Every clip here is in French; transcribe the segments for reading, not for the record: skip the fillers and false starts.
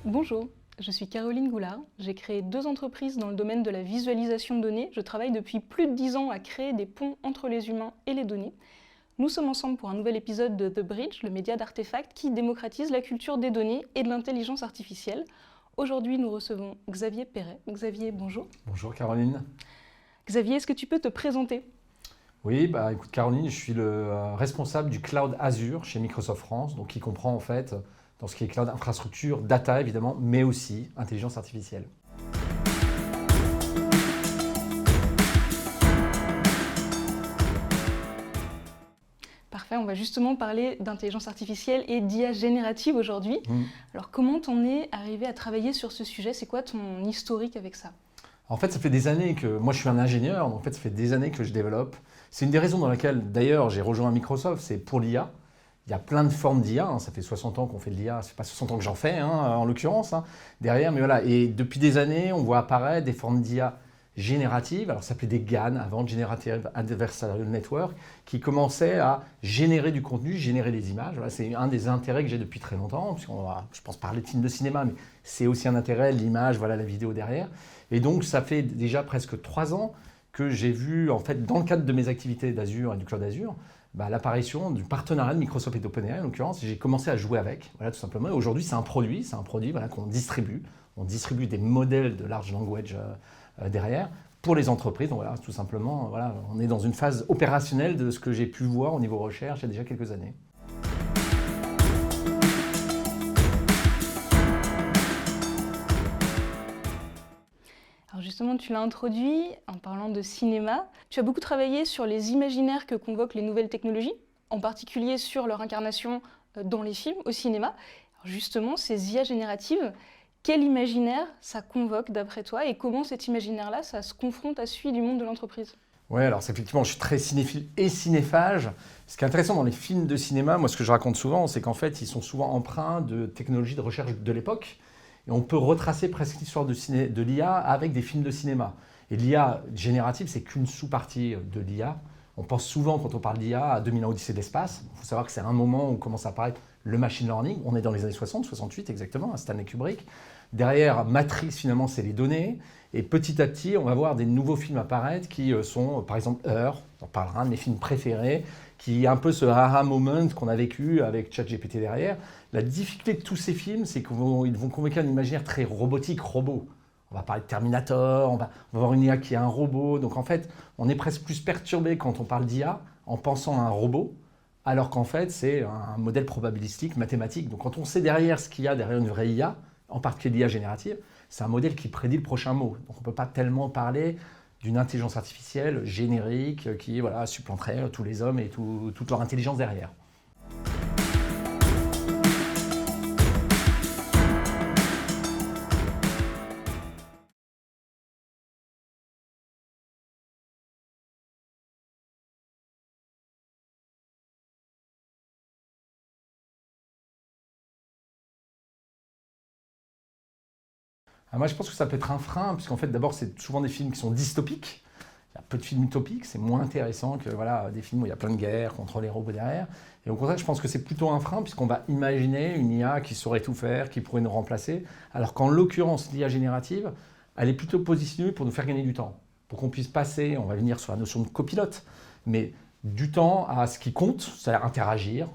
Bonjour, je suis Caroline Goulard. J'ai créé 2 entreprises dans le domaine de la visualisation de données. Je travaille depuis plus de 10 ans à créer des ponts entre les humains et les données. Nous sommes ensemble pour un nouvel épisode de The Bridge, le média d'Artefact qui démocratise la culture des données et de l'intelligence artificielle. Aujourd'hui, nous recevons Xavier Perret. Xavier, bonjour. Bonjour Caroline. Xavier, est-ce que tu peux te présenter ? Oui, écoute Caroline, je suis le responsable du cloud Azure chez Microsoft France, donc qui comprend en fait dans ce qui est cloud infrastructure, data évidemment, mais aussi intelligence artificielle. Parfait, on va justement parler d'intelligence artificielle et d'IA générative aujourd'hui. Alors comment t'en es arrivé à travailler sur ce sujet ? C'est quoi ton historique avec ça ? En fait, ça fait des années que, moi je suis un ingénieur, donc en fait ça fait des années que je développe. C'est une des raisons dans laquelle d'ailleurs j'ai rejoint Microsoft, c'est pour l'IA. Il y a plein de formes d'IA, ça fait 60 ans qu'on fait de l'IA, c'est pas 60 ans que j'en fais en l'occurrence, derrière, mais voilà. Et depuis des années, on voit apparaître des formes d'IA génératives, alors ça s'appelait des GAN, avant Generative Adversarial Network, qui commençaient à générer du contenu, générer des images. Voilà, c'est un des intérêts que j'ai depuis très longtemps, puisqu'on va, je pense, parler de films de cinéma, mais c'est aussi un intérêt, l'image, voilà, la vidéo derrière. Et donc, ça fait déjà presque 3 ans que j'ai vu, en fait, dans le cadre de mes activités d'Azure et du Cloud Azure, l'apparition du partenariat de Microsoft et d'OpenAI, en l'occurrence. J'ai commencé à jouer avec, voilà, tout simplement. Et aujourd'hui, c'est un produit voilà, qu'on distribue. On distribue des modèles de large language derrière pour les entreprises. Donc voilà, tout simplement, voilà, on est dans une phase opérationnelle de ce que j'ai pu voir au niveau recherche il y a déjà quelques années. Alors justement, tu l'as introduit en parlant de cinéma. Tu as beaucoup travaillé sur les imaginaires que convoquent les nouvelles technologies, en particulier sur leur incarnation dans les films, au cinéma. Alors justement, ces IA génératives, quel imaginaire ça convoque d'après toi et comment cet imaginaire-là, ça se confronte à celui du monde de l'entreprise ? Oui, alors effectivement, je suis très cinéphile et cinéphage. Ce qui est intéressant dans les films de cinéma, moi ce que je raconte souvent, c'est qu'en fait, ils sont souvent empreints de technologies de recherche de l'époque. Et on peut retracer presque l'histoire de l'IA avec des films de cinéma. Et l'IA générative, c'est qu'une sous-partie de l'IA. On pense souvent, quand on parle d'IA, à 2001 Odyssée de l'espace. Il faut savoir que c'est un moment où commence à apparaître le machine learning. On est dans les années 60, 68 exactement, à Stanley Kubrick. Derrière, Matrix, finalement, c'est les données. Et petit à petit, on va voir des nouveaux films apparaître qui sont, par exemple, Her, on parlera, un de mes films préférés, qui est un peu ce aha moment qu'on a vécu avec ChatGPT derrière. La difficulté de tous ces films, c'est qu'ils vont convoquer un imaginaire très robotique, robot. On va parler de Terminator, on va voir une IA qui est un robot. Donc en fait, on est presque plus perturbé quand on parle d'IA en pensant à un robot, alors qu'en fait, c'est un modèle probabilistique, mathématique. Donc quand on sait derrière ce qu'il y a derrière une vraie IA, en particulier l'IA générative, c'est un modèle qui prédit le prochain mot. Donc on ne peut pas tellement parler d'une intelligence artificielle générique qui voilà, supplanterait tous les hommes et toute leur intelligence derrière. Moi, je pense que ça peut être un frein, puisqu'en fait, d'abord, c'est souvent des films qui sont dystopiques. Il y a peu de films utopiques, c'est moins intéressant que voilà, des films où il y a plein de guerres contre les robots derrière. Et au contraire, je pense que c'est plutôt un frein, puisqu'on va imaginer une IA qui saurait tout faire, qui pourrait nous remplacer, alors qu'en l'occurrence, l'IA générative, elle est plutôt positionnée pour nous faire gagner du temps, pour qu'on puisse passer, on va venir sur la notion de copilote, mais du temps à ce qui compte, c'est-à-dire interagir,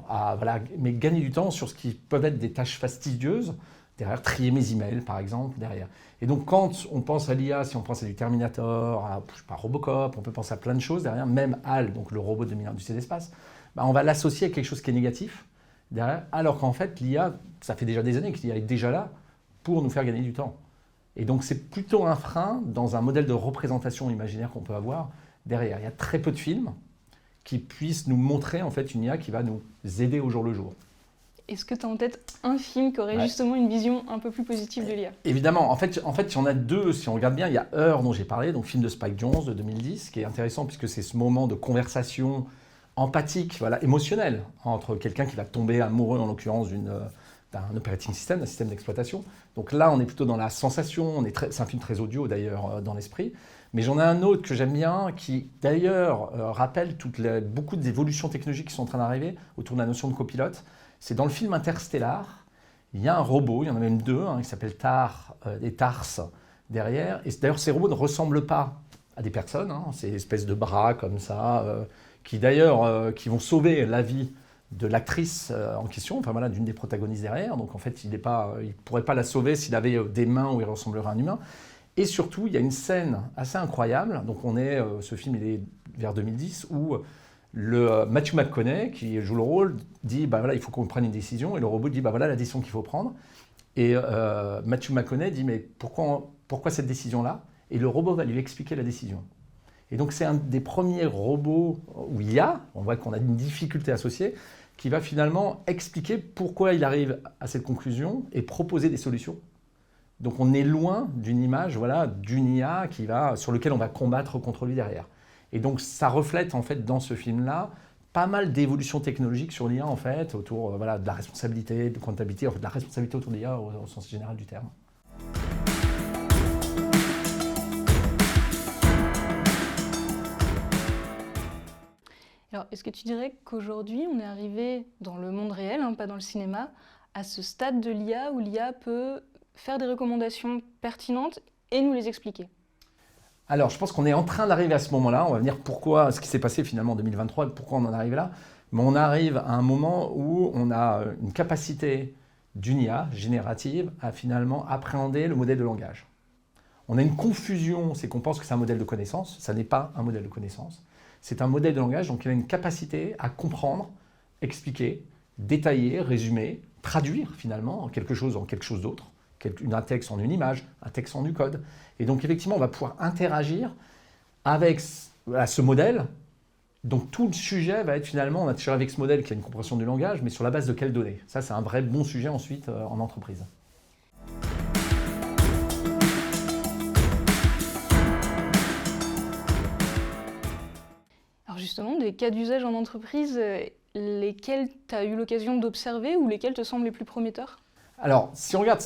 mais gagner du temps sur ce qui peuvent être des tâches fastidieuses, derrière, trier mes emails, par exemple, derrière. Et donc, quand on pense à l'IA, si on pense à du Terminator, à Robocop, on peut penser à plein de choses derrière, même HAL, donc le robot de 2001 Odyssée de l'espace, on va l'associer à quelque chose qui est négatif derrière, alors qu'en fait, l'IA, ça fait déjà des années que l'IA est déjà là pour nous faire gagner du temps. Et donc, c'est plutôt un frein dans un modèle de représentation imaginaire qu'on peut avoir derrière. Il y a très peu de films qui puissent nous montrer en fait une IA qui va nous aider au jour le jour. Est-ce que tu as en tête un film qui aurait justement une vision un peu plus positive de l'IA ? Évidemment, en fait, il y en a deux, si on regarde bien. Il y a Her, dont j'ai parlé, donc film de Spike Jonze de 2010, qui est intéressant puisque c'est ce moment de conversation empathique, voilà, émotionnelle, entre quelqu'un qui va tomber amoureux, en l'occurrence, d'un operating system, d'un système d'exploitation. Donc là, on est plutôt dans la sensation, c'est un film très audio d'ailleurs dans l'esprit. Mais j'en ai un autre que j'aime bien, qui d'ailleurs rappelle beaucoup d'évolutions technologiques qui sont en train d'arriver autour de la notion de copilote. C'est dans le film Interstellar. il y a un robot, il y en a même deux, qui s'appelle TAR et TARS derrière. Et d'ailleurs, ces robots ne ressemblent pas à des personnes, c'est une espèce de bras comme ça, qui d'ailleurs qui vont sauver la vie de l'actrice en question, enfin voilà, d'une des protagonistes derrière. Donc en fait, il ne pourrait pas la sauver s'il avait des mains où il ressemblerait à un humain. Et surtout, il y a une scène assez incroyable. Donc ce film, il est vers 2010, où Matthew McConaughey, qui joue le rôle, dit bah voilà, il faut qu'on prenne une décision. Et le robot dit bah voilà la décision qu'il faut prendre. Et Matthew McConaughey dit mais pourquoi cette décision-là? Et le robot va lui expliquer la décision. Et donc c'est un des premiers robots où on voit qu'on a une difficulté associée, qui va finalement expliquer pourquoi il arrive à cette conclusion et proposer des solutions. Donc on est loin d'une image, voilà, d'une IA sur lequel on va combattre contre lui derrière. Et donc ça reflète en fait dans ce film-là pas mal d'évolutions technologiques sur l'IA en fait, autour de la responsabilité, de comptabilité, en fait, de la responsabilité autour de l'IA au sens général du terme. Alors, est-ce que tu dirais qu'aujourd'hui, on est arrivé dans le monde réel, pas dans le cinéma, à ce stade de l'IA où l'IA peut faire des recommandations pertinentes et nous les expliquer? Alors, je pense qu'on est en train d'arriver à ce moment-là. On va venir pourquoi, ce qui s'est passé finalement en 2023 et pourquoi on en arrive là. Mais on arrive à un moment où on a une capacité d'une IA générative à finalement appréhender le modèle de langage. On a une confusion, c'est qu'on pense que c'est un modèle de connaissance. Ça n'est pas un modèle de connaissance. C'est un modèle de langage, donc il a une capacité à comprendre, expliquer, détailler, résumer, traduire finalement quelque chose en quelque chose d'autre, un texte en une image, un texte en du code. Et donc effectivement, on va pouvoir interagir avec ce modèle. Donc tout le sujet va être finalement, on a tiré avec ce modèle qui a une compréhension du langage, mais sur la base de quelles données? Ça, c'est un vrai bon sujet ensuite en entreprise. Alors justement, des cas d'usage en entreprise, lesquels tu as eu l'occasion d'observer ou lesquels te semblent les plus prometteurs? Alors, si on regarde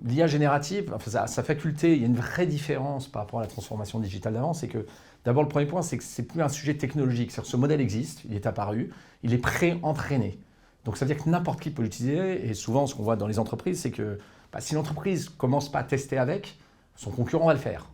l'IA générative, enfin, sa faculté, il y a une vraie différence par rapport à la transformation digitale d'avant, c'est que d'abord le premier point, c'est que c'est plus un sujet technologique, c'est-à-dire que ce modèle existe, il est apparu, il est pré-entraîné. Donc ça veut dire que n'importe qui peut l'utiliser, et souvent ce qu'on voit dans les entreprises, c'est que si l'entreprise ne commence pas à tester avec, son concurrent va le faire.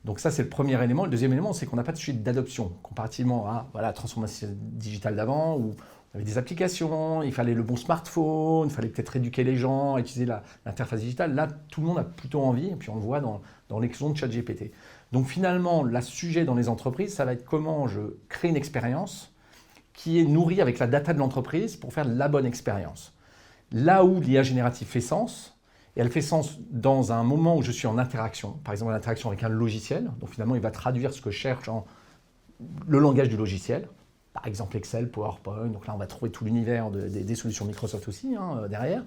Donc ça, c'est le premier élément. Le deuxième élément, c'est qu'on n'a pas de suite d'adoption, comparativement à la transformation digitale d'avant, où on avait des applications, il fallait le bon smartphone, il fallait peut-être éduquer les gens à utiliser l'interface digitale. Là, tout le monde a plutôt envie, et puis on le voit dans l'explosion de ChatGPT. Donc finalement, le sujet dans les entreprises, ça va être comment je crée une expérience qui est nourrie avec la data de l'entreprise pour faire la bonne expérience. Là où l'IA générative fait sens, et elle fait sens dans un moment où je suis en interaction, par exemple en interaction avec un logiciel, donc finalement il va traduire ce que je cherche en le langage du logiciel, par exemple Excel, PowerPoint, donc là on va trouver tout l'univers des solutions Microsoft aussi derrière.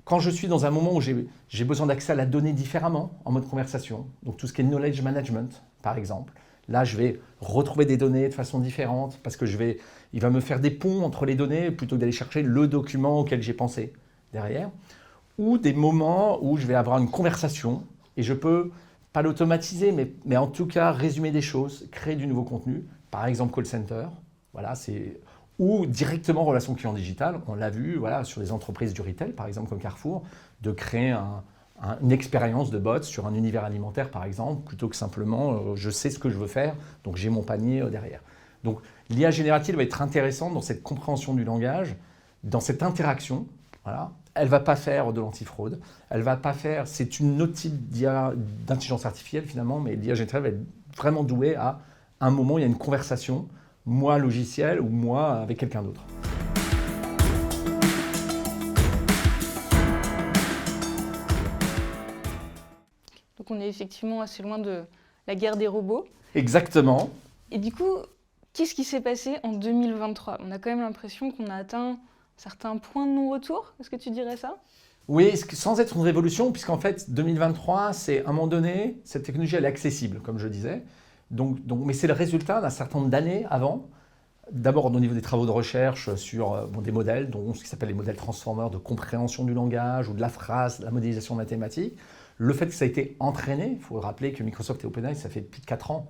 Quand je suis dans un moment où j'ai besoin d'accès à la donnée différemment, en mode conversation, donc tout ce qui est knowledge management par exemple, là je vais retrouver des données de façon différente parce que il va me faire des ponts entre les données plutôt que d'aller chercher le document auquel j'ai pensé derrière. Ou des moments où je vais avoir une conversation et je peux, pas l'automatiser, mais en tout cas résumer des choses, créer du nouveau contenu, par exemple call center, ou directement relation client digitale. On l'a vu sur des entreprises du retail, par exemple comme Carrefour, de créer une expérience de bot sur un univers alimentaire, par exemple, plutôt que simplement je sais ce que je veux faire, donc j'ai mon panier derrière. Donc l'IA générative va être intéressante dans cette compréhension du langage, dans cette interaction. Elle ne va pas faire de l'antifraude, elle va pas faire, c'est une autre type d'intelligence artificielle finalement, mais l'IA générative va être vraiment douée à un moment où il y a une conversation, moi logiciel ou moi avec quelqu'un d'autre. Donc on est effectivement assez loin de la guerre des robots. Exactement. Et du coup, qu'est-ce qui s'est passé en 2023? On a quand même l'impression qu'on a atteint certains points de non-retour. Est-ce que tu dirais ça? Oui, sans être une révolution, puisqu'en fait, 2023, c'est à un moment donné, cette technologie, elle est accessible, comme je disais. Mais c'est le résultat d'un certain nombre d'années avant. D'abord au niveau des travaux de recherche sur des modèles, dont ce qui s'appelle les modèles transformers de compréhension du langage ou de la phrase, la modélisation mathématique. Le fait que ça a été entraîné, il faut rappeler que Microsoft et OpenAI, ça fait plus de 4 ans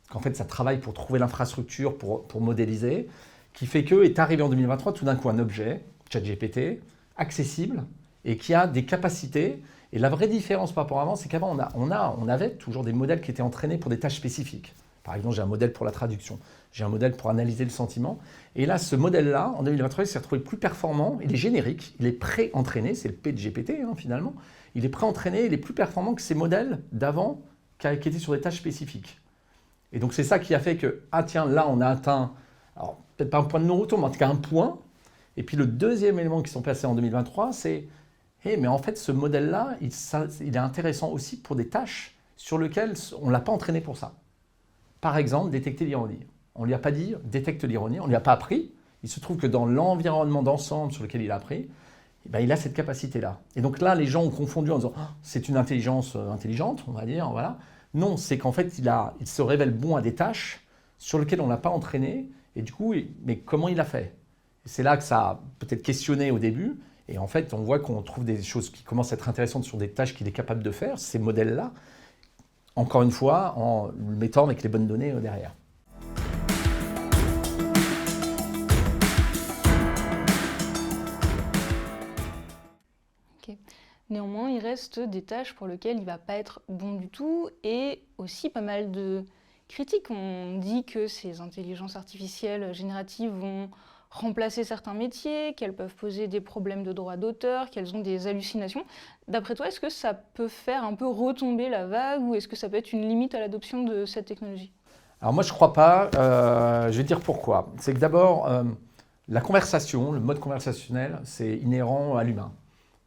qu'en fait ça travaille pour trouver l'infrastructure pour modéliser, qui fait que est arrivé en 2023 tout d'un coup un objet, ChatGPT, accessible et qui a des capacités. Et la vraie différence par rapport à avant, c'est qu'avant, on avait toujours des modèles qui étaient entraînés pour des tâches spécifiques. Par exemple, j'ai un modèle pour la traduction, j'ai un modèle pour analyser le sentiment. Et là, ce modèle-là, en 2023, il s'est retrouvé plus performant, il est générique, il est pré-entraîné, c'est le P de GPT finalement. Il est pré-entraîné, il est plus performant que ces modèles d'avant qui étaient sur des tâches spécifiques. Et donc c'est ça qui a fait que, ah tiens, là on a atteint, alors peut-être pas un point de non-retour, mais en tout cas un point. Et puis le deuxième élément qui sont passés en 2023, c'est, mais en fait ce modèle-là, il est intéressant aussi pour des tâches sur lesquelles on ne l'a pas entraîné pour ça. Par exemple, détecter l'ironie. On ne lui a pas dit détecte l'ironie, on ne lui a pas appris. Il se trouve que dans l'environnement d'ensemble sur lequel il a appris, il a cette capacité-là. Et donc là, les gens ont confondu en disant c'est une intelligence intelligente, on va dire, voilà. Non, c'est qu'en fait, il se révèle bon à des tâches sur lesquelles on ne l'a pas entraîné. Et du coup, mais comment il a fait? Et c'est là que ça a peut-être questionné au début. Et en fait, on voit qu'on trouve des choses qui commencent à être intéressantes sur des tâches qu'il est capable de faire, ces modèles-là. Encore une fois, en le mettant avec les bonnes données derrière. Okay. Néanmoins, il reste des tâches pour lesquelles il ne va pas être bon du tout et aussi pas mal de critiques. On dit que ces intelligences artificielles génératives vont remplacer certains métiers, qu'elles peuvent poser des problèmes de droit d'auteur, qu'elles ont des hallucinations. D'après toi, est-ce que ça peut faire un peu retomber la vague ou est-ce que ça peut être une limite à l'adoption de cette technologie? Alors moi, je ne crois pas. Je vais dire pourquoi. C'est que d'abord, la conversation, le mode conversationnel, c'est inhérent à l'humain.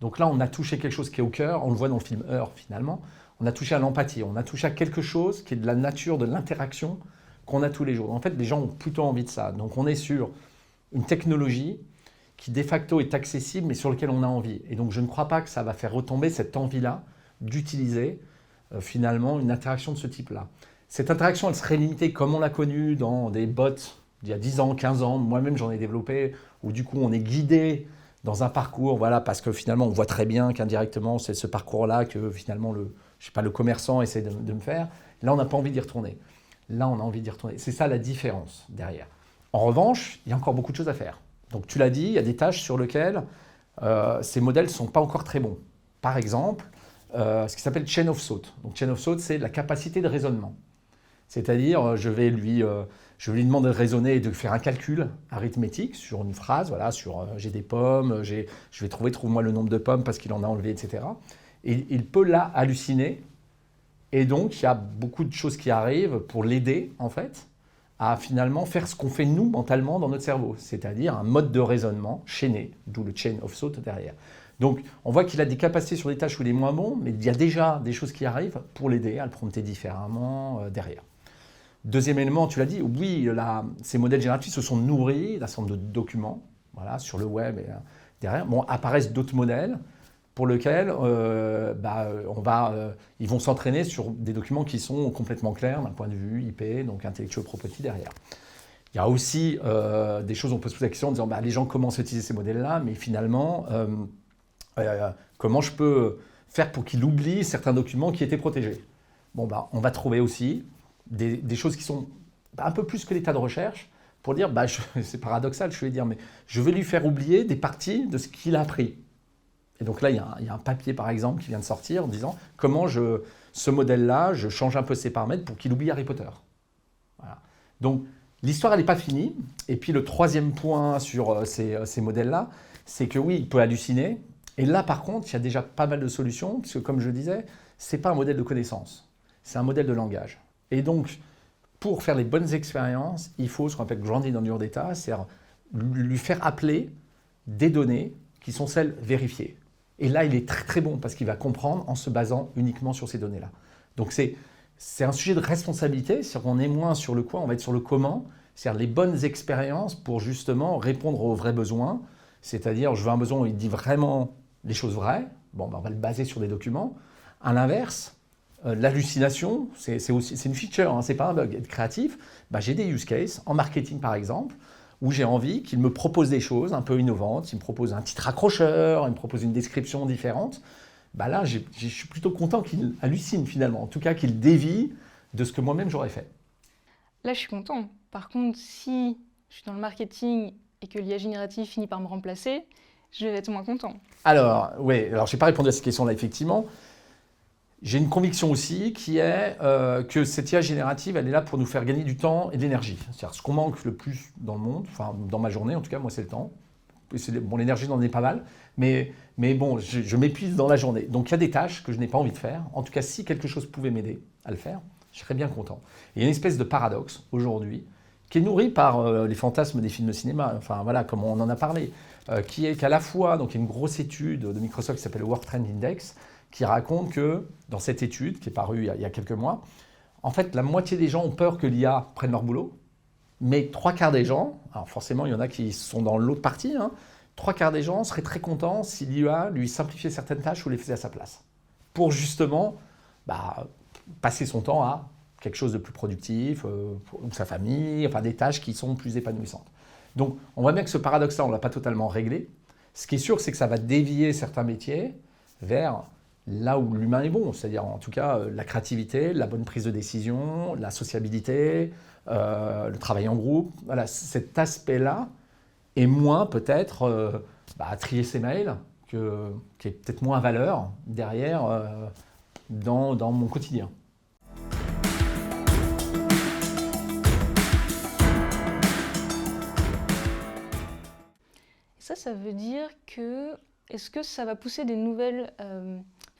Donc là, on a touché quelque chose qui est au cœur, on le voit dans le film Her finalement, on a touché à l'empathie, on a touché à quelque chose qui est de la nature de l'interaction qu'on a tous les jours. En fait, les gens ont plutôt envie de ça. Donc on est sur une technologie qui de facto est accessible mais sur laquelle on a envie. Et donc je ne crois pas que ça va faire retomber cette envie-là d'utiliser finalement une interaction de ce type-là. Cette interaction, elle serait limitée comme on l'a connue dans des bots d'il y a 10 ans, 15 ans, moi-même j'en ai développé, où du coup on est guidé dans un parcours, voilà, parce que finalement on voit très bien qu'indirectement c'est ce parcours-là que finalement le commerçant essaie de me faire. Là on n'a pas envie d'y retourner. Là on a envie d'y retourner. C'est ça la différence derrière. En revanche, il y a encore beaucoup de choses à faire. Donc tu l'as dit, il y a des tâches sur lesquelles ces modèles ne sont pas encore très bons. Par exemple, ce qui s'appelle chain of thought. Donc chain of thought, c'est la capacité de raisonnement. C'est-à-dire, je vais lui demander de raisonner et de faire un calcul arithmétique sur une phrase, voilà, sur j'ai des pommes, je vais trouve-moi le nombre de pommes parce qu'il en a enlevé, etc. Et il peut là halluciner. Et donc, il y a beaucoup de choses qui arrivent pour l'aider, en fait, à finalement faire ce qu'on fait nous mentalement dans notre cerveau, c'est-à-dire un mode de raisonnement chaîné, d'où le chain of thought derrière. Donc on voit qu'il a des capacités sur des tâches où il est moins bon, mais il y a déjà des choses qui arrivent pour l'aider à le prompter différemment derrière. Deuxième élément, tu l'as dit, oui, ces modèles génératifs se sont nourris d'un certain nombre de documents, voilà, sur le web et derrière. Bon, apparaissent d'autres modèles pour lesquels ils vont s'entraîner sur des documents qui sont complètement clairs d'un point de vue IP, donc intellectual property derrière. Il y a aussi des choses où on peut se poser la question en disant les gens commencent à utiliser ces modèles-là, mais finalement, comment je peux faire pour qu'ils oublient certains documents qui étaient protégés? Bon, on va trouver aussi des choses qui sont un peu plus que l'état de recherche pour dire, c'est paradoxal, je vais dire, mais je vais lui faire oublier des parties de ce qu'il a appris. Et donc là, il y a un papier, par exemple, qui vient de sortir en disant comment ce modèle-là, je change un peu ses paramètres pour qu'il oublie Harry Potter. Voilà. Donc, l'histoire, elle n'est pas finie. Et puis, le troisième point sur ces modèles-là, c'est que oui, il peut halluciner. Et là, par contre, il y a déjà pas mal de solutions, parce que comme je disais, ce n'est pas un modèle de connaissance, c'est un modèle de langage. Et donc, pour faire les bonnes expériences, il faut ce qu'on appelle grounding in your data, c'est-à-dire lui faire appeler des données qui sont celles vérifiées. Et là, il est très très bon parce qu'il va comprendre en se basant uniquement sur ces données-là. Donc c'est un sujet de responsabilité, c'est-à-dire qu'on est moins sur le quoi, on va être sur le comment, c'est-à-dire les bonnes expériences pour justement répondre aux vrais besoins. C'est-à-dire, je veux un besoin où il dit vraiment les choses vraies, on va le baser sur des documents. À l'inverse, l'hallucination, c'est une feature, c'est pas un bug. Être créatif, j'ai des use cases, en marketing par exemple, où j'ai envie qu'il me propose des choses un peu innovantes, il me propose un titre accrocheur, il me propose une description différente. Là, je suis plutôt content qu'il hallucine finalement, en tout cas qu'il dévie de ce que moi-même j'aurais fait. Là, je suis content. Par contre, si je suis dans le marketing et que l'IA générative finit par me remplacer, je vais être moins content. Alors, oui, alors je n'ai pas répondu à cette question-là, effectivement. J'ai une conviction aussi qui est que cette IA générative, elle est là pour nous faire gagner du temps et de l'énergie. C'est-à-dire ce qu'on manque le plus dans le monde, enfin dans ma journée en tout cas, moi c'est le temps. Bon, l'énergie, j'en ai pas mal, mais bon, je m'épuise dans la journée. Donc il y a des tâches que je n'ai pas envie de faire. En tout cas, si quelque chose pouvait m'aider à le faire, je serais bien content. Et il y a une espèce de paradoxe aujourd'hui qui est nourri par les fantasmes des films de cinéma, enfin voilà, comme on en a parlé, qui est qu'à la fois, donc il y a une grosse étude de Microsoft qui s'appelle le World Trend Index, qui raconte que dans cette étude, qui est parue il y a quelques mois, en fait, la moitié des gens ont peur que l'IA prenne leur boulot, mais 3/4 des gens, alors forcément il y en a qui sont dans l'autre partie, 3/4 des gens seraient très contents si l'IA lui simplifiait certaines tâches ou les faisait à sa place, pour justement passer son temps à quelque chose de plus productif, ou sa famille, enfin des tâches qui sont plus épanouissantes. Donc on voit bien que ce paradoxe-là, on ne l'a pas totalement réglé. Ce qui est sûr, c'est que ça va dévier certains métiers vers là où l'humain est bon, c'est-à-dire en tout cas la créativité, la bonne prise de décision, la sociabilité, le travail en groupe. Voilà, cet aspect-là est moins peut-être à trier ses mails, qui est peut-être moins valeur derrière dans mon quotidien. Ça veut dire que, est-ce que ça va pousser des nouvelles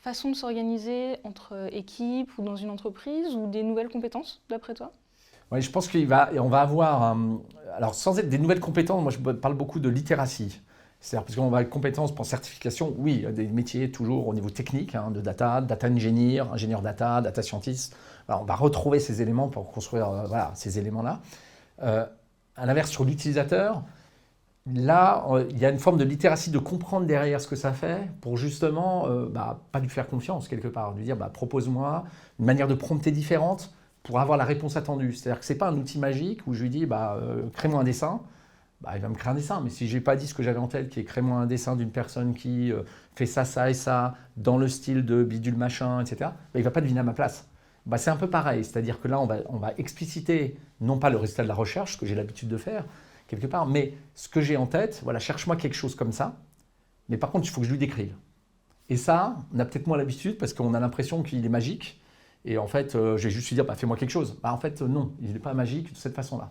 façons de s'organiser entre équipes ou dans une entreprise ou des nouvelles compétences, d'après toi? Oui, je pense qu'on va avoir, alors sans être des nouvelles compétences, moi je parle beaucoup de littératie. C'est-à-dire parce qu'on va avoir compétences pour certification, oui, des métiers toujours au niveau technique, de data engineer, ingénieur data scientist. Alors, on va retrouver ces éléments pour construire ces éléments-là. À l'inverse, sur l'utilisateur, là, il y a une forme de littératie, de comprendre derrière ce que ça fait pour justement pas lui faire confiance quelque part, lui dire propose-moi une manière de prompter différente pour avoir la réponse attendue. C'est-à-dire que ce n'est pas un outil magique où je lui dis crée-moi un dessin. Il va me créer un dessin, mais si je n'ai pas dit ce que j'avais en tête, qui est crée-moi un dessin d'une personne qui fait ça, ça et ça, dans le style de bidule machin, etc., il ne va pas deviner à ma place. C'est un peu pareil, c'est-à-dire que là, on va expliciter non pas le résultat de la recherche, ce que j'ai l'habitude de faire, quelque part, mais ce que j'ai en tête, cherche-moi quelque chose comme ça, mais par contre, il faut que je lui décrive. Et ça, on a peut-être moins l'habitude parce qu'on a l'impression qu'il est magique, et en fait, je vais juste lui dire, fais-moi quelque chose. En fait, non, il n'est pas magique de cette façon-là.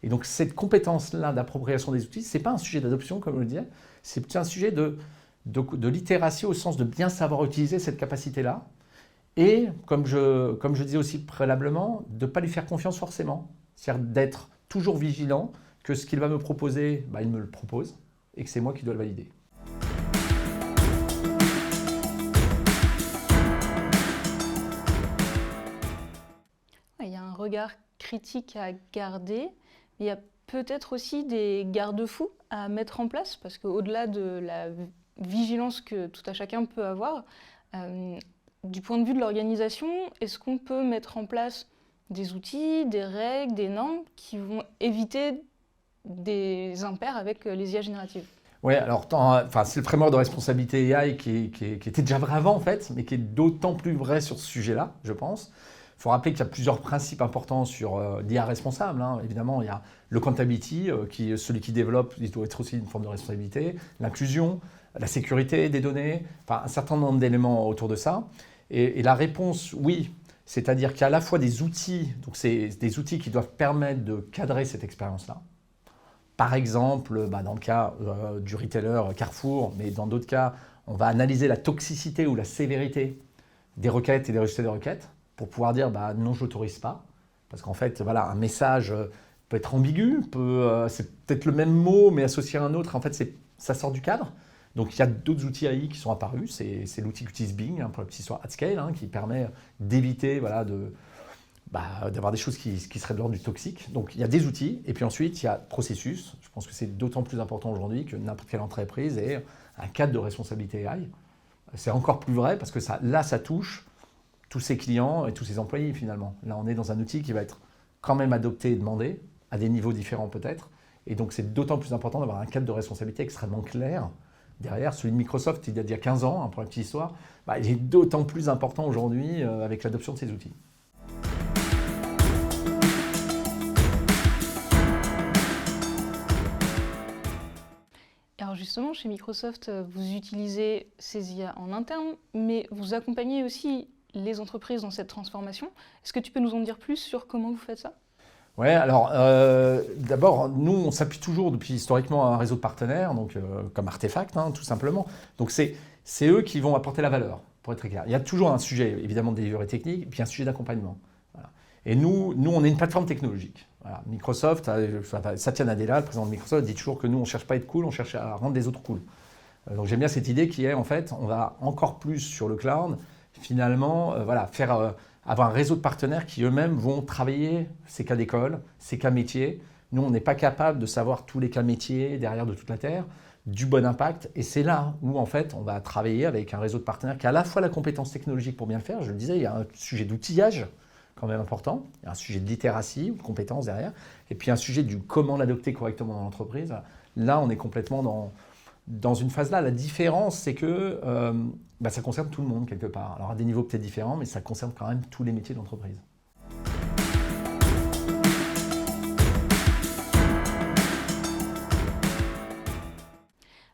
Et donc, cette compétence-là d'appropriation des outils, ce n'est pas un sujet d'adoption, comme je le disais, c'est un sujet de littératie au sens de bien savoir utiliser cette capacité-là, et, comme je disais aussi préalablement, de ne pas lui faire confiance forcément, c'est-à-dire d'être toujours vigilant que ce qu'il va me proposer, il me le propose, et que c'est moi qui dois le valider. Il y a un regard critique à garder, mais il y a peut-être aussi des garde-fous à mettre en place, parce qu'au-delà de la vigilance que tout à chacun peut avoir, du point de vue de l'organisation, est-ce qu'on peut mettre en place des outils, des règles, des normes qui vont éviter des impairs avec les IA génératives? Oui, alors c'est le framework de responsabilité AI qui était déjà vrai avant en fait, mais qui est d'autant plus vrai sur ce sujet-là, je pense. Il faut rappeler qu'il y a plusieurs principes importants sur l'IA responsable. Évidemment, il y a le accountability, qui est celui qui développe, il doit être aussi une forme de responsabilité, l'inclusion, la sécurité des données, un certain nombre d'éléments autour de ça. Et la réponse, oui, c'est-à-dire qu'il y a à la fois des outils, donc c'est des outils qui doivent permettre de cadrer cette expérience-là. Par exemple, dans le cas du retailer Carrefour, mais dans d'autres cas, on va analyser la toxicité ou la sévérité des requêtes et des résultats des requêtes pour pouvoir dire non, je n'autorise pas. Parce qu'en fait, un message peut être ambigu, c'est peut-être le même mot mais associé à un autre. En fait, ça sort du cadre. Donc il y a d'autres outils AI qui sont apparus. C'est l'outil qu'utilise Bing pour la petite histoire at scale, qui permet d'éviter d'avoir des choses qui seraient de l'ordre du toxique. Donc il y a des outils, et puis ensuite il y a processus. Je pense que c'est d'autant plus important aujourd'hui que n'importe quelle entreprise ait un cadre de responsabilité AI. C'est encore plus vrai parce que ça touche tous ses clients et tous ses employés finalement. Là on est dans un outil qui va être quand même adopté et demandé, à des niveaux différents peut-être, et donc c'est d'autant plus important d'avoir un cadre de responsabilité extrêmement clair. Derrière, celui de Microsoft, il y a 15 ans, pour la petite histoire, il est d'autant plus important aujourd'hui avec l'adoption de ces outils. Alors Alors justement, chez Microsoft, vous utilisez ces IA en interne, mais vous accompagnez aussi les entreprises dans cette transformation. Est-ce que tu peux nous en dire plus sur comment vous faites ça? Ouais, alors d'abord, nous, on s'appuie toujours depuis historiquement à un réseau de partenaires, donc comme Artefact, hein, tout simplement. Donc c'est eux qui vont apporter la valeur, pour être très clair. Il y a toujours un sujet, évidemment, de delivery technique, et puis un sujet d'accompagnement. Voilà. Et nous, on est une plateforme technologique. Voilà. Microsoft, Satya Nadella, le président de Microsoft, dit toujours que nous, on ne cherche pas à être cool, on cherche à rendre les autres cool. Donc j'aime bien cette idée qui est, en fait, on va encore plus sur le cloud, finalement, voilà, avoir un réseau de partenaires qui eux-mêmes vont travailler ces cas d'école, ces cas métiers. Nous, on n'est pas capable de savoir tous les cas métiers derrière de toute la Terre, du bon impact. Et c'est là où, en fait, on va travailler avec un réseau de partenaires qui a à la fois la compétence technologique pour bien le faire. Je le disais, il y a un sujet d'outillage quand même important. Il y a un sujet de littératie ou de compétences derrière. Et puis un sujet du comment l'adopter correctement dans l'entreprise. Là, on est complètement dans une phase-là. La différence, c'est que ça concerne tout le monde quelque part. Alors à des niveaux peut-être différents, mais ça concerne quand même tous les métiers d'entreprise.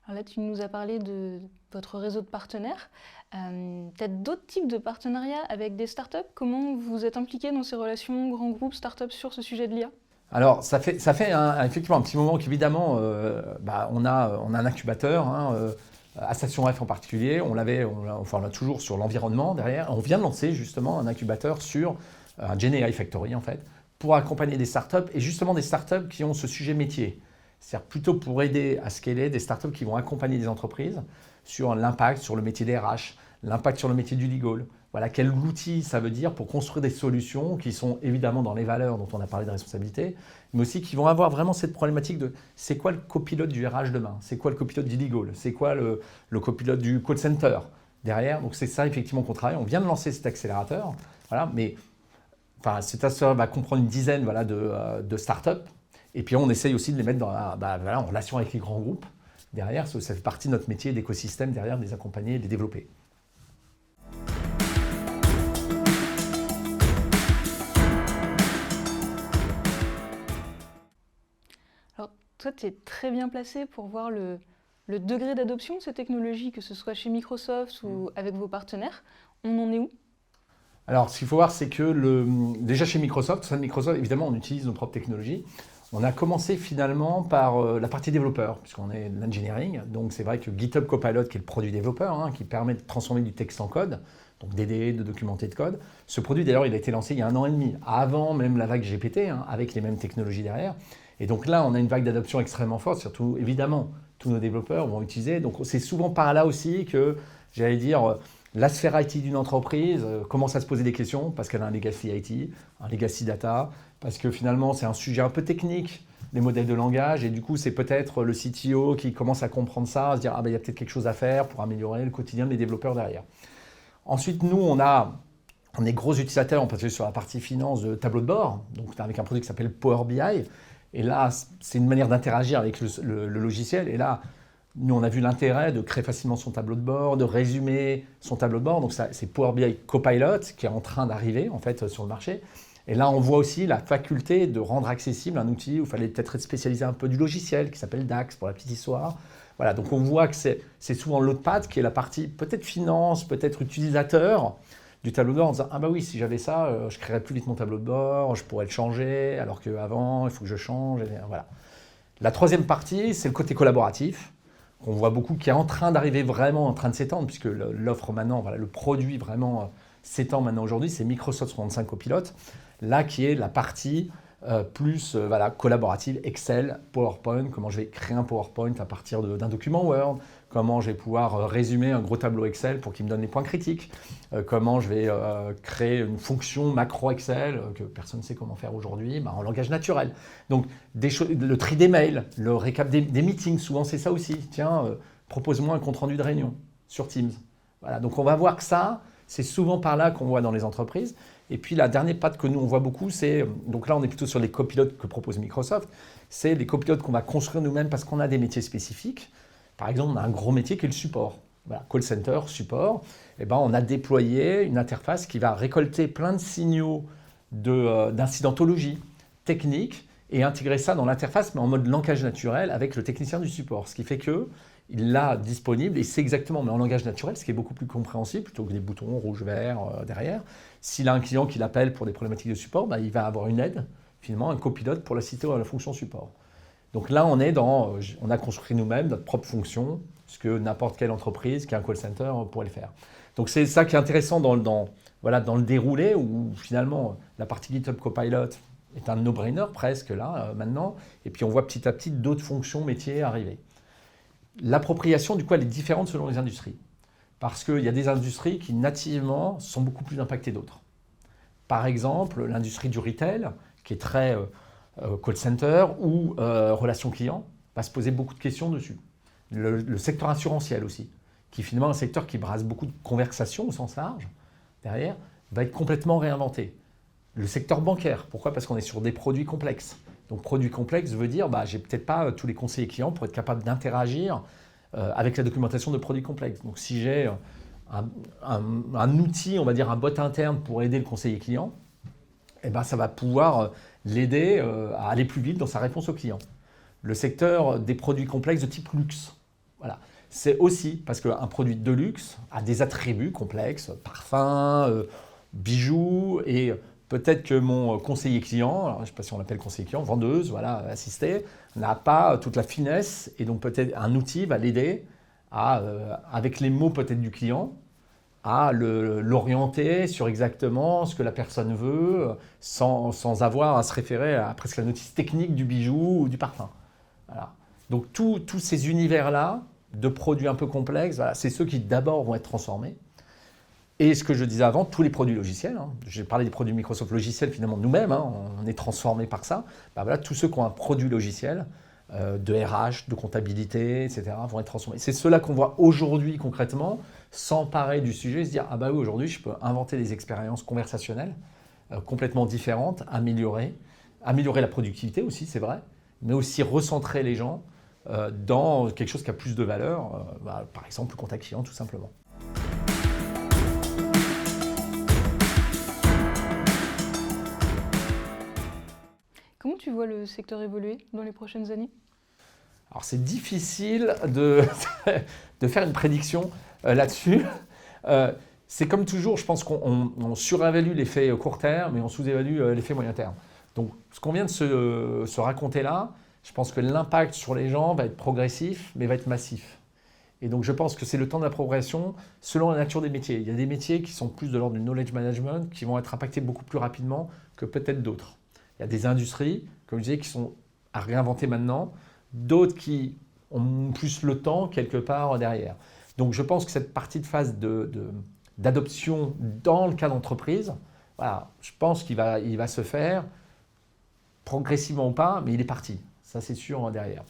Alors là, tu nous as parlé de votre réseau de partenaires. Peut-être d'autres types de partenariats avec des startups. Comment vous êtes impliqué dans ces relations grands groupes, startups sur ce sujet de l'IA? Alors, ça fait effectivement un petit moment qu'évidemment, on a un incubateur, hein, à Station F en particulier. On l'a toujours sur l'environnement derrière. On vient de lancer justement un incubateur sur un Gen AI Factory, en fait, pour accompagner des startups et justement des startups qui ont ce sujet métier. C'est-à-dire plutôt pour aider à scaler des startups qui vont accompagner des entreprises sur l'impact sur le métier des RH, l'impact sur le métier du legal. Voilà, quel outil ça veut dire pour construire des solutions qui sont évidemment dans les valeurs dont on a parlé de responsabilité, mais aussi qui vont avoir vraiment cette problématique de c'est quoi le copilote du RH demain, c'est quoi le copilote du legal, c'est quoi le copilote du call center derrière. Donc c'est ça effectivement qu'on travaille. On vient de lancer cet accélérateur, voilà, mais cet accélérateur va comprendre une dizaine de startups. Et puis on essaye aussi de les mettre en relation avec les grands groupes derrière. Ça fait partie de notre métier d'écosystème derrière, de les accompagner et de les développer. Alors toi, tu es très bien placé pour voir le degré d'adoption de ces technologies, que ce soit chez Microsoft ou avec vos partenaires. On en est où? Alors ce qu'il faut voir, c'est que déjà chez Microsoft, évidemment, on utilise nos propres technologies. On a commencé finalement par la partie développeur, puisqu'on est de l'engineering. Donc c'est vrai que GitHub Copilot, qui est le produit développeur, hein, qui permet de transformer du texte en code, donc d'aider, de documenter de code. Ce produit d'ailleurs, il a été lancé il y a 1 an et demi, avant même la vague GPT, hein, avec les mêmes technologies derrière. Et donc là, on a une vague d'adoption extrêmement forte, surtout évidemment, tous nos développeurs vont utiliser. Donc c'est souvent par là aussi que, j'allais dire, la sphère IT d'une entreprise commence à se poser des questions parce qu'elle a un legacy IT, un legacy data, parce que finalement c'est un sujet un peu technique, les modèles de langage, et du coup c'est peut-être le CTO qui commence à comprendre ça, à se dire il y a peut-être quelque chose à faire pour améliorer le quotidien des développeurs derrière. Ensuite, nous, on est gros utilisateurs, on peut sur la partie finance de tableau de bord, donc avec un produit qui s'appelle Power BI, et là c'est une manière d'interagir avec le logiciel, et là nous, on a vu l'intérêt de créer facilement son tableau de bord, de résumer son tableau de bord. Donc, c'est Power BI Copilot qui est en train d'arriver en fait sur le marché. Et là, on voit aussi la faculté de rendre accessible un outil où il fallait peut-être être spécialisé un peu du logiciel qui s'appelle DAX pour la petite histoire. Voilà, donc on voit que c'est souvent l'autre patte qui est la partie peut-être finance, peut-être utilisateur du tableau de bord en disant « Ah bah oui, si j'avais ça, je créerais plus vite mon tableau de bord, je pourrais le changer, alors qu'avant, il faut que je change. » Voilà. La troisième partie, c'est le côté collaboratif, qu'on voit beaucoup, qui est en train d'arriver vraiment, en train de s'étendre, puisque l'offre maintenant, le produit vraiment s'étend maintenant aujourd'hui, c'est Microsoft 365 Copilot, là qui est la partie plus collaborative, Excel, PowerPoint, comment je vais créer un PowerPoint à partir d'un document Word, comment je vais pouvoir résumer un gros tableau Excel pour qu'il me donne les points critiques, comment je vais créer une fonction macro Excel que personne ne sait comment faire aujourd'hui, en langage naturel. Donc le tri des mails, le récap des meetings, souvent c'est ça aussi. Tiens, propose-moi un compte-rendu de réunion sur Teams. Voilà, donc on va voir que ça, c'est souvent par là qu'on voit dans les entreprises. Et puis la dernière patte que nous on voit beaucoup, c'est, donc là on est plutôt sur les copilotes que propose Microsoft, c'est les copilotes qu'on va construire nous-mêmes parce qu'on a des métiers spécifiques. Par exemple, on a un gros métier qui est le support. Voilà, call center, support. Et on a déployé une interface qui va récolter plein de signaux d'incidentologie technique et intégrer ça dans l'interface, mais en mode langage naturel avec le technicien du support. Ce qui fait qu'il l'a disponible et c'est exactement, mais en langage naturel, ce qui est beaucoup plus compréhensible, plutôt que des boutons rouge, vert derrière. S'il a un client qui l'appelle pour des problématiques de support, il va avoir une aide, finalement, un copilote pour l'assister à la fonction support. Donc là, on a construit nous-mêmes notre propre fonction, ce que n'importe quelle entreprise qui a un call center pourrait le faire. Donc c'est ça qui est intéressant dans le déroulé, où finalement, la partie GitHub Copilot est un no-brainer presque là, maintenant, et puis on voit petit à petit d'autres fonctions métiers arriver. L'appropriation, du coup, elle est différente selon les industries, parce qu'il y a des industries qui, nativement, sont beaucoup plus impactées d'autres. Par exemple, l'industrie du retail, qui est très call center ou relation client, va se poser beaucoup de questions dessus. Le secteur assurantiel aussi, qui finalement est un secteur qui brasse beaucoup de conversations au sens large, derrière, va être complètement réinventé. Le secteur bancaire, pourquoi? Parce qu'on est sur des produits complexes. Donc produits complexes veut dire, j'ai peut-être pas tous les conseillers clients pour être capable d'interagir avec la documentation de produits complexes. Donc si j'ai un outil, on va dire un bot interne pour aider le conseiller client, ça va pouvoir l'aider à aller plus vite dans sa réponse au client. Le secteur des produits complexes de type luxe, voilà. C'est aussi parce qu'un produit de luxe a des attributs complexes, parfums, bijoux, et peut-être que mon conseiller client, alors je ne sais pas si on l'appelle conseiller client, vendeuse, voilà, assisté, n'a pas toute la finesse, et donc peut-être un outil va l'aider à, avec les mots peut-être du client, à l'orienter sur exactement ce que la personne veut, sans avoir à se référer à presque la notice technique du bijou ou du parfum. Voilà. Donc tous ces univers-là, de produits un peu complexes, voilà, c'est ceux qui d'abord vont être transformés. Et ce que je disais avant, tous les produits logiciels, j'ai parlé des produits Microsoft logiciels, finalement nous-mêmes, on est transformés par ça, voilà, tous ceux qui ont un produit logiciel, de RH, de comptabilité, etc., vont être transformés. C'est ceux-là qu'on voit aujourd'hui concrètement, s'emparer du sujet et se dire « Ah bah oui, aujourd'hui, je peux inventer des expériences conversationnelles complètement différentes, améliorer la productivité aussi, c'est vrai, mais aussi recentrer les gens dans quelque chose qui a plus de valeur, par exemple le contact client tout simplement. » Comment tu vois le secteur évoluer dans les prochaines années? Alors c'est difficile de faire une prédiction là-dessus. C'est comme toujours, je pense qu'on surévalue l'effet court terme et on sous-évalue l'effet moyen terme. Donc ce qu'on vient de se raconter là, je pense que l'impact sur les gens va être progressif, mais va être massif. Et donc je pense que c'est le temps de la progression selon la nature des métiers. Il y a des métiers qui sont plus de l'ordre du knowledge management, qui vont être impactés beaucoup plus rapidement que peut-être d'autres. Il y a des industries, comme je disais, qui sont à réinventer maintenant, d'autres qui ont plus le temps quelque part derrière. Donc je pense que cette partie de phase d'adoption dans le cas d'entreprise, voilà, je pense qu'il va se faire progressivement ou pas, mais il est parti. Ça c'est sûr derrière.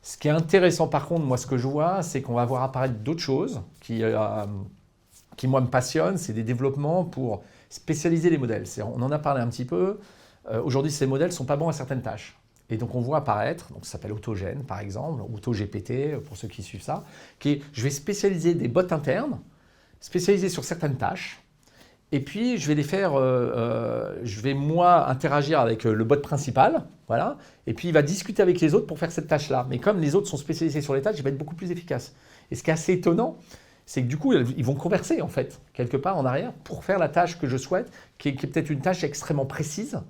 Ce qui est intéressant par contre, moi ce que je vois, c'est qu'on va voir apparaître d'autres choses qui moi me passionnent, c'est des développements pour spécialiser les modèles. On en a parlé un petit peu. Aujourd'hui, ces modèles ne sont pas bons à certaines tâches. Et donc, on voit apparaître, donc ça s'appelle AutoGen par exemple, AutoGPT pour ceux qui suivent ça, je vais spécialiser des bots internes, spécialisés sur certaines tâches, et puis je vais les faire, je vais moi interagir avec le bot principal, voilà, et puis il va discuter avec les autres pour faire cette tâche-là. Mais comme les autres sont spécialisés sur les tâches, il va être beaucoup plus efficace. Et ce qui est assez étonnant, c'est que du coup, ils vont converser en fait, quelque part en arrière, pour faire la tâche que je souhaite, qui est peut-être une tâche extrêmement précise.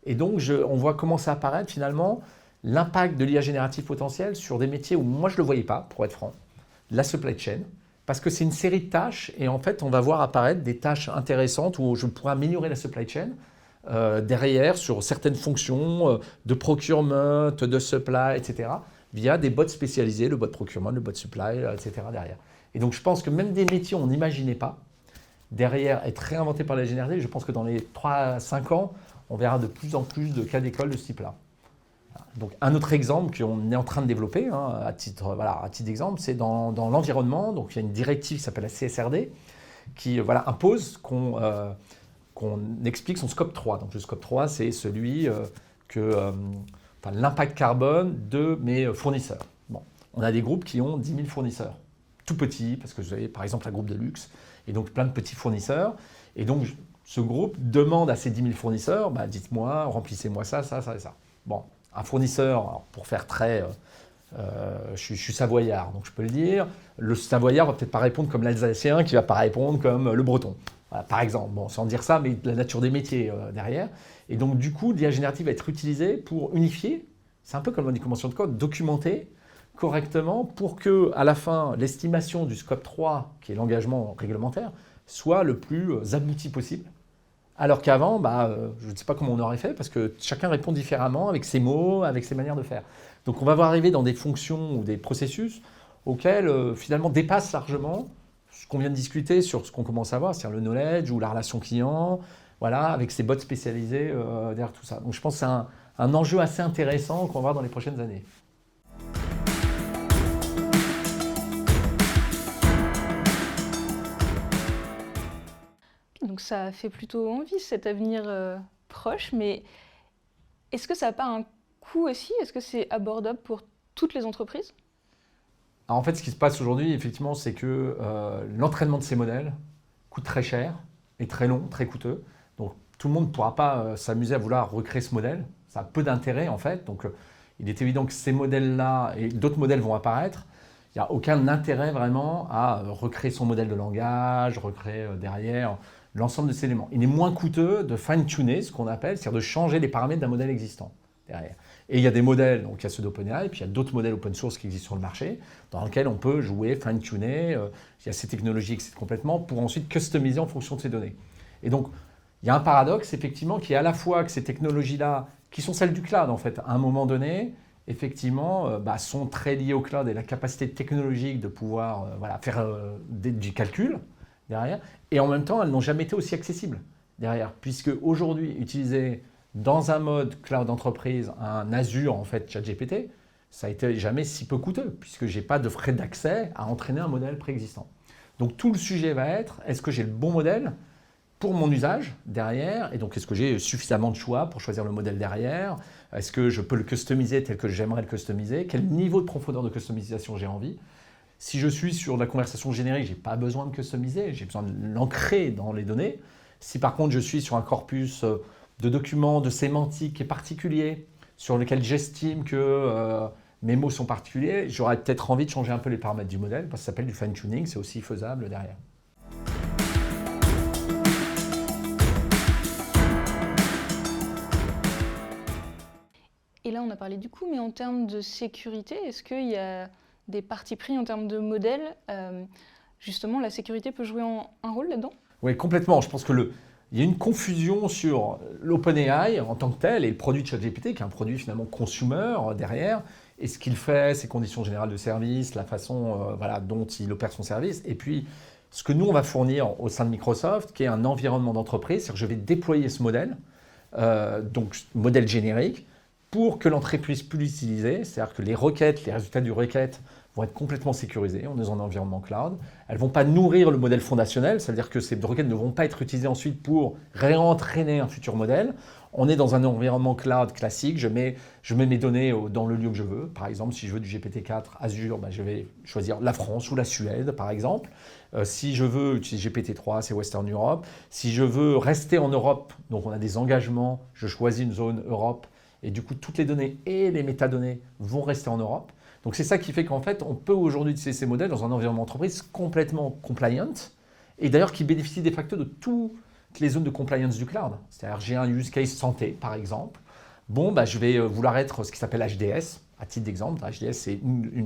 Et donc, on voit commencer à apparaître finalement l'impact de l'IA générative potentielle sur des métiers où moi je ne le voyais pas, pour être franc, la supply chain, parce que c'est une série de tâches et en fait on va voir apparaître des tâches intéressantes où je pourrais améliorer la supply chain derrière sur certaines fonctions de procurement, de supply, etc. via des bots spécialisés, le bot procurement, le bot supply, etc. derrière. Et donc je pense que même des métiers on n'imaginait pas, derrière être réinventés par la générative, je pense que dans les 3 à 5 ans, on verra de plus en plus de cas d'école de ce type-là. Donc, un autre exemple qu'on est en train de développer, à titre d'exemple, c'est dans l'environnement. Donc, il y a une directive qui s'appelle la CSRD qui impose qu'on explique son scope 3. Donc, le scope 3, c'est celui l'impact carbone de mes fournisseurs. Bon, on a des groupes qui ont 10 000 fournisseurs, tout petits, parce que vous avez par exemple un groupe de luxe, et donc plein de petits fournisseurs. Et donc, ce groupe demande à ces 10 000 fournisseurs, dites-moi, remplissez-moi ça, ça, ça et ça. Bon, un fournisseur, alors pour faire très... je suis savoyard, donc je peux le dire. Le savoyard va peut-être pas répondre comme l'alsacien, qui va pas répondre comme le breton. Voilà, par exemple, bon, sans dire ça, mais la nature des métiers derrière. Et donc, du coup, l'IA générative va être utilisée pour unifier, c'est un peu comme dans les conventions de code, documenter correctement pour que, à la fin, l'estimation du scope 3, qui est l'engagement réglementaire, soit le plus abouti possible. Alors qu'avant, je ne sais pas comment on aurait fait, parce que chacun répond différemment avec ses mots, avec ses manières de faire. Donc on va arriver dans des fonctions ou des processus auxquels finalement dépassent largement ce qu'on vient de discuter sur ce qu'on commence à voir, c'est-à-dire le knowledge ou la relation client, voilà, avec ces bots spécialisés derrière tout ça. Donc je pense que c'est un enjeu assez intéressant qu'on va voir dans les prochaines années. Donc ça fait plutôt envie cet avenir proche, mais est-ce que ça n'a pas un coût aussi? Est-ce que c'est abordable pour toutes les entreprises? Alors en fait, ce qui se passe aujourd'hui, effectivement, c'est que l'entraînement de ces modèles coûte très cher et très long, très coûteux. Donc tout le monde ne pourra pas s'amuser à vouloir recréer ce modèle. Ça a peu d'intérêt en fait. Donc il est évident que ces modèles-là et d'autres modèles vont apparaître. Il n'y a aucun intérêt vraiment à recréer son modèle de langage, recréer derrière l'ensemble de ces éléments. Il est moins coûteux de fine-tuner, ce qu'on appelle, c'est-à-dire de changer les paramètres d'un modèle existant derrière. Et il y a des modèles, donc il y a ceux d'OpenAI, puis il y a d'autres modèles open source qui existent sur le marché, dans lesquels on peut jouer, fine-tuner, il y a ces technologies qui existent complètement, pour ensuite customiser en fonction de ces données. Et donc, il y a un paradoxe, effectivement, qui est à la fois que ces technologies-là, qui sont celles du cloud, en fait, à un moment donné, effectivement, sont très liées au cloud et la capacité technologique de pouvoir faire du calcul derrière, et en même temps, elles n'ont jamais été aussi accessibles derrière, puisque aujourd'hui, utiliser dans un mode cloud entreprise un Azure, en fait, ChatGPT, ça a été jamais si peu coûteux, puisque je n'ai pas de frais d'accès à entraîner un modèle préexistant. Donc tout le sujet va être, est-ce que j'ai le bon modèle pour mon usage derrière, et donc est-ce que j'ai suffisamment de choix pour choisir le modèle derrière, est-ce que je peux le customiser tel que j'aimerais le customiser, quel niveau de profondeur de customisation j'ai envie. Si je suis sur de la conversation générique, je n'ai pas besoin de customiser, j'ai besoin de l'ancrer dans les données. Si par contre je suis sur un corpus de documents, de sémantique qui est particulier, sur lequel j'estime que mes mots sont particuliers, j'aurais peut-être envie de changer un peu les paramètres du modèle, parce que ça s'appelle du fine-tuning, c'est aussi faisable derrière. Et là, on a parlé du coût, mais en termes de sécurité, est-ce qu'il y a des partis pris en termes de modèles? Justement, la sécurité peut jouer un rôle là-dedans? Oui, complètement. Je pense que il y a une confusion sur l'OpenAI en tant que tel et le produit de ChatGPT, qui est un produit finalement consumer derrière, et ce qu'il fait, ses conditions générales de service, la façon dont il opère son service, et puis ce que nous, on va fournir au sein de Microsoft, qui est un environnement d'entreprise, c'est-à-dire que je vais déployer ce modèle, donc modèle générique, pour que l'entreprise puisse l'utiliser, c'est-à-dire que les requêtes, les résultats du requête vont être complètement sécurisés, on est dans un environnement cloud. Elles ne vont pas nourrir le modèle fondationnel, c'est-à-dire que ces requêtes ne vont pas être utilisées ensuite pour réentraîner un futur modèle. On est dans un environnement cloud classique, je mets mes données dans le lieu que je veux. Par exemple, si je veux du GPT-4 Azure, je vais choisir la France ou la Suède, par exemple. Si je veux utiliser GPT-3, c'est Western Europe. Si je veux rester en Europe, donc on a des engagements, je choisis une zone Europe, et du coup, toutes les données et les métadonnées vont rester en Europe. Donc c'est ça qui fait qu'en fait, on peut aujourd'hui utiliser ces modèles dans un environnement entreprise complètement compliant, et d'ailleurs qui bénéficie de facto de toutes les zones de compliance du cloud. C'est-à-dire j'ai un use case santé, par exemple. Je vais vouloir être ce qui s'appelle HDS, à titre d'exemple. HDS, c'est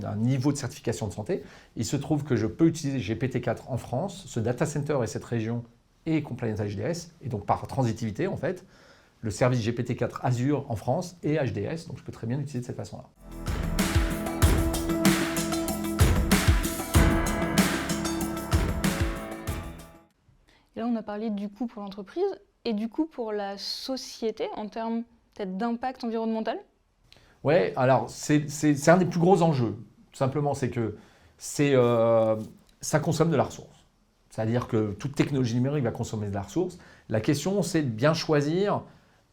un niveau de certification de santé. Il se trouve que je peux utiliser GPT-4 en France. Ce data center et cette région est compliance HDS, et donc par transitivité, en fait, le service GPT-4 Azure en France est HDS, donc je peux très bien l'utiliser de cette façon-là. Et là, on a parlé du coût pour l'entreprise et du coût pour la société en termes peut-être d'impact environnemental. Oui, alors c'est un des plus gros enjeux. Tout simplement, c'est que ça consomme de la ressource. C'est-à-dire que toute technologie numérique va consommer de la ressource. La question, c'est de bien choisir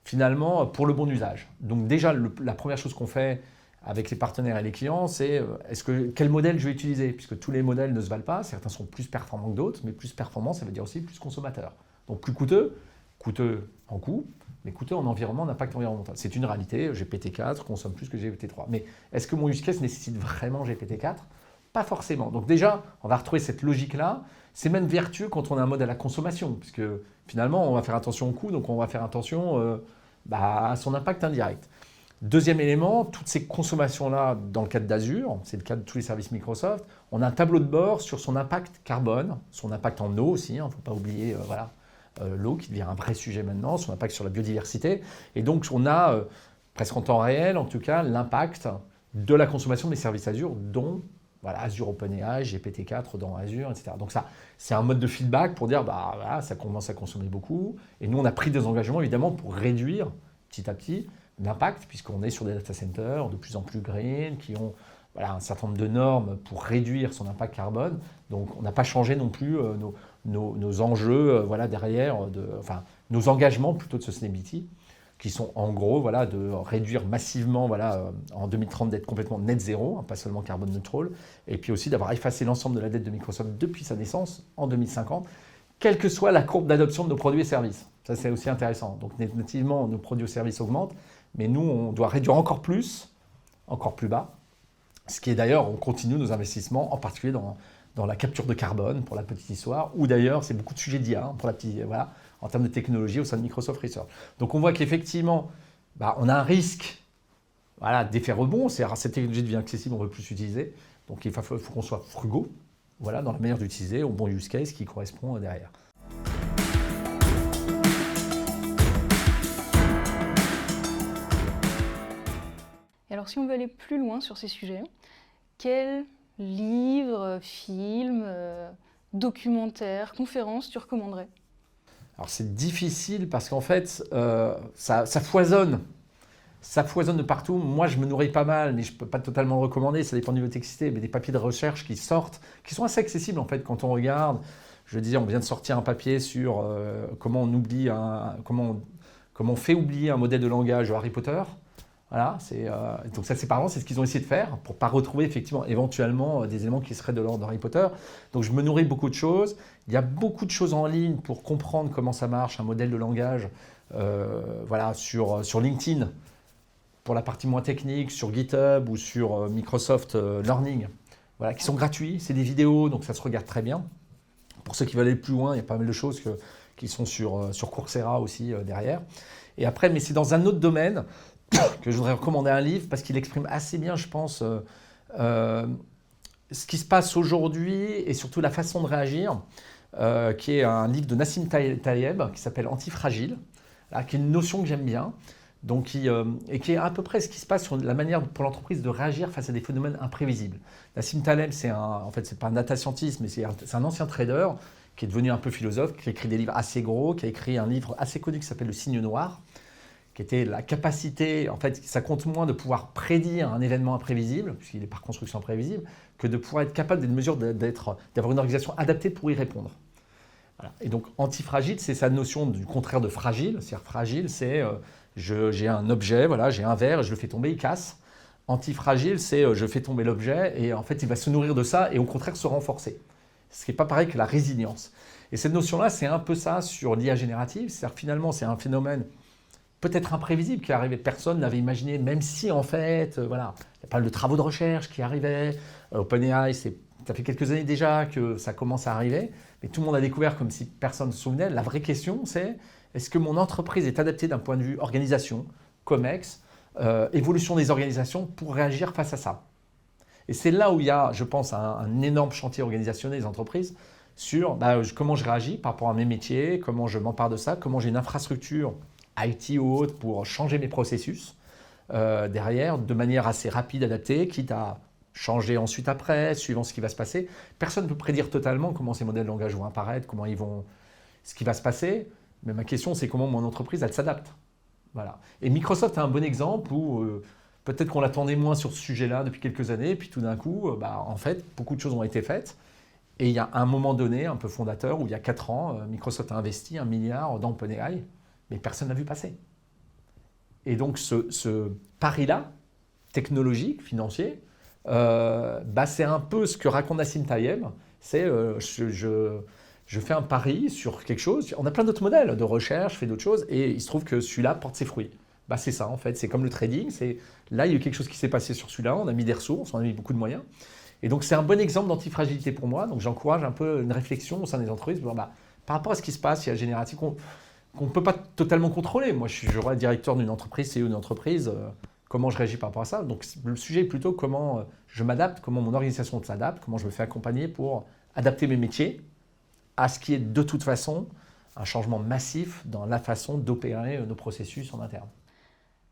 finalement pour le bon usage. Donc déjà, la première chose qu'on fait avec les partenaires et les clients, c'est quel modèle je vais utiliser, puisque tous les modèles ne se valent pas, certains sont plus performants que d'autres, mais plus performants, ça veut dire aussi plus consommateurs. Donc plus coûteux en coût, mais écoutez, en environnement, en impact environnemental. C'est une réalité, GPT-4 consomme plus que GPT-3. Mais est-ce que mon use case nécessite vraiment GPT-4 ? Pas forcément. Donc déjà, on va retrouver cette logique-là. C'est même vertueux quand on a un mode à la consommation, puisque finalement, on va faire attention au coût, donc on va faire attention à son impact indirect. Deuxième élément, toutes ces consommations-là, dans le cadre d'Azure, c'est le cas de tous les services Microsoft, on a un tableau de bord sur son impact carbone, son impact en eau aussi, il ne faut pas oublier l'eau qui devient un vrai sujet maintenant, son impact sur la biodiversité. Et donc, on a presque en temps réel, en tout cas, l'impact de la consommation des services Azure, dont Azure OpenAI, GPT-4 dans Azure, etc. Donc ça, c'est un mode de feedback pour dire, voilà, ça commence à consommer beaucoup. Et nous, on a pris des engagements, évidemment, pour réduire petit à petit l'impact, puisqu'on est sur des data centers de plus en plus green, qui ont un certain nombre de normes pour réduire son impact carbone. Donc, on n'a pas changé non plus nos enjeux derrière, nos engagements plutôt de sustainability, qui sont en gros de réduire massivement en 2030 d'être complètement net zéro, pas seulement carbone neutral, et puis aussi d'avoir effacé l'ensemble de la dette de Microsoft depuis sa naissance en 2050, quelle que soit la courbe d'adoption de nos produits et services. Ça, c'est aussi intéressant. Donc, nativement, nos produits et services augmentent, mais nous, on doit réduire encore plus bas, ce qui est d'ailleurs, on continue nos investissements, en particulier dans la capture de carbone, pour la petite histoire, ou d'ailleurs, c'est beaucoup de sujets d'IA, pour la petite, en termes de technologie au sein de Microsoft Research. Donc, on voit qu'effectivement, on a un risque d'effet rebond, c'est-à-dire cette technologie devient accessible, on ne veut plus l'utiliser, donc il faut qu'on soit frugaux, dans la manière d'utiliser, au bon use case qui correspond derrière. Et alors, si on veut aller plus loin sur ces sujets, quels livres, films, documentaires, conférences tu recommanderais ? Alors c'est difficile parce qu'en fait, ça foisonne. Ça foisonne de partout. Moi, je me nourris pas mal, mais je ne peux pas totalement le recommander. Ça dépend du niveau de technicité. Mais des papiers de recherche qui sortent, qui sont assez accessibles en fait quand on regarde. Je disais, on vient de sortir un papier sur comment on fait oublier un modèle de langage de Harry Potter. Voilà, donc ça c'est parlant, c'est ce qu'ils ont essayé de faire pour ne pas retrouver effectivement éventuellement des éléments qui seraient de l'ordre d'Harry Potter. Donc je me nourris beaucoup de choses. Il y a beaucoup de choses en ligne pour comprendre comment ça marche, un modèle de langage sur LinkedIn pour la partie moins technique, sur GitHub ou sur Microsoft Learning, qui sont gratuits. C'est des vidéos, donc ça se regarde très bien. Pour ceux qui veulent aller plus loin, il y a pas mal de choses qui sont sur Coursera aussi derrière. Et après, mais c'est dans un autre domaine que je voudrais recommander un livre parce qu'il exprime assez bien, je pense, ce qui se passe aujourd'hui et surtout la façon de réagir, qui est un livre de Nassim Taleb qui s'appelle Antifragile, qui est une notion que j'aime bien, donc et qui est à peu près ce qui se passe sur la manière pour l'entreprise de réagir face à des phénomènes imprévisibles. Nassim Taleb, en fait, c'est pas un data scientist, mais c'est un ancien trader qui est devenu un peu philosophe, qui a écrit des livres assez gros, qui a écrit un livre assez connu qui s'appelle Le Signe Noir, qui était la capacité, en fait, ça compte moins de pouvoir prédire un événement imprévisible, puisqu'il est par construction imprévisible, que de pouvoir être capable d'avoir une organisation adaptée pour y répondre. Voilà. Et donc, antifragile, c'est sa notion du contraire de fragile. C'est-à-dire fragile, c'est j'ai un objet, j'ai un verre, et je le fais tomber, il casse. Antifragile, c'est je fais tomber l'objet, et en fait, il va se nourrir de ça, et au contraire, se renforcer. Ce qui n'est pas pareil que la résilience. Et cette notion-là, c'est un peu ça sur l'IA générative. C'est-à-dire finalement, c'est un phénomène peut-être imprévisible qui arrivait, personne n'avait imaginé, même si en fait, il y a pas mal de travaux de recherche qui arrivaient. OpenAI, ça fait quelques années déjà que ça commence à arriver, mais tout le monde a découvert comme si personne ne se souvenait. La vraie question, c'est est-ce que mon entreprise est adaptée d'un point de vue organisation, COMEX, évolution des organisations pour réagir face à ça. Et c'est là où il y a, je pense, un énorme chantier organisationnel des entreprises sur comment je réagis par rapport à mes métiers, comment je m'empare de ça, comment j'ai une infrastructure IT ou autre pour changer mes processus derrière de manière assez rapide, adaptée, quitte à changer ensuite après, suivant ce qui va se passer. Personne ne peut prédire totalement comment ces modèles de langage vont apparaître, ce qui va se passer. Mais ma question, c'est comment mon entreprise, elle s'adapte. Voilà. Et Microsoft a un bon exemple où peut-être qu'on l'attendait moins sur ce sujet-là depuis quelques années, et puis tout d'un coup, en fait, beaucoup de choses ont été faites. Et il y a un moment donné, un peu fondateur, où il y a 4 ans, Microsoft a investi 1 milliard dans OpenAI, mais personne n'a vu passer. Et donc ce pari-là, technologique, financier, c'est un peu ce que raconte Nassim Taleb, c'est je fais un pari sur quelque chose. On a plein d'autres modèles de recherche, je fais d'autres choses, et il se trouve que celui-là porte ses fruits. Bah, c'est ça en fait, c'est comme le trading. Là, il y a eu quelque chose qui s'est passé sur celui-là, on a mis des ressources, on a mis beaucoup de moyens. Et donc c'est un bon exemple d'antifragilité pour moi. Donc j'encourage un peu une réflexion au sein des entreprises. Par rapport à ce qui se passe, il y a générative qu'on ne peut pas totalement contrôler. Moi, je suis directeur d'une entreprise, CEO d'une entreprise. Comment je réagis par rapport à ça? Donc le sujet est plutôt comment je m'adapte, comment mon organisation s'adapte, comment je me fais accompagner pour adapter mes métiers à ce qui est de toute façon un changement massif dans la façon d'opérer nos processus en interne.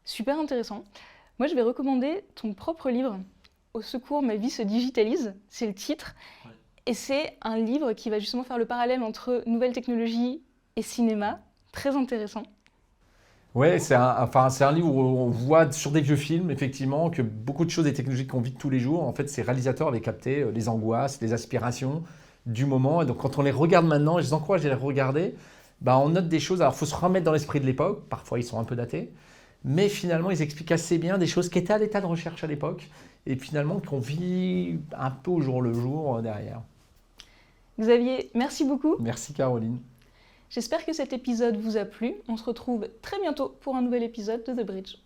Super intéressant. Moi, je vais recommander ton propre livre, Au secours, ma vie se digitalise. C'est le titre. Ouais. Et c'est un livre qui va justement faire le parallèle entre nouvelles technologies et cinéma. Très intéressant. Oui, c'est un livre où on voit sur des vieux films, effectivement, que beaucoup de choses des technologies qu'on vit tous les jours, en fait, ces réalisateurs avaient capté les angoisses, les aspirations du moment. Et donc, quand on les regarde maintenant, et je les encourage à les regarder, on note des choses. Alors, il faut se remettre dans l'esprit de l'époque. Parfois, ils sont un peu datés. Mais finalement, ils expliquent assez bien des choses qui étaient à l'état de recherche à l'époque et finalement qu'on vit un peu au jour le jour derrière. Xavier, merci beaucoup. Merci Caroline. J'espère que cet épisode vous a plu. On se retrouve très bientôt pour un nouvel épisode de The Bridge.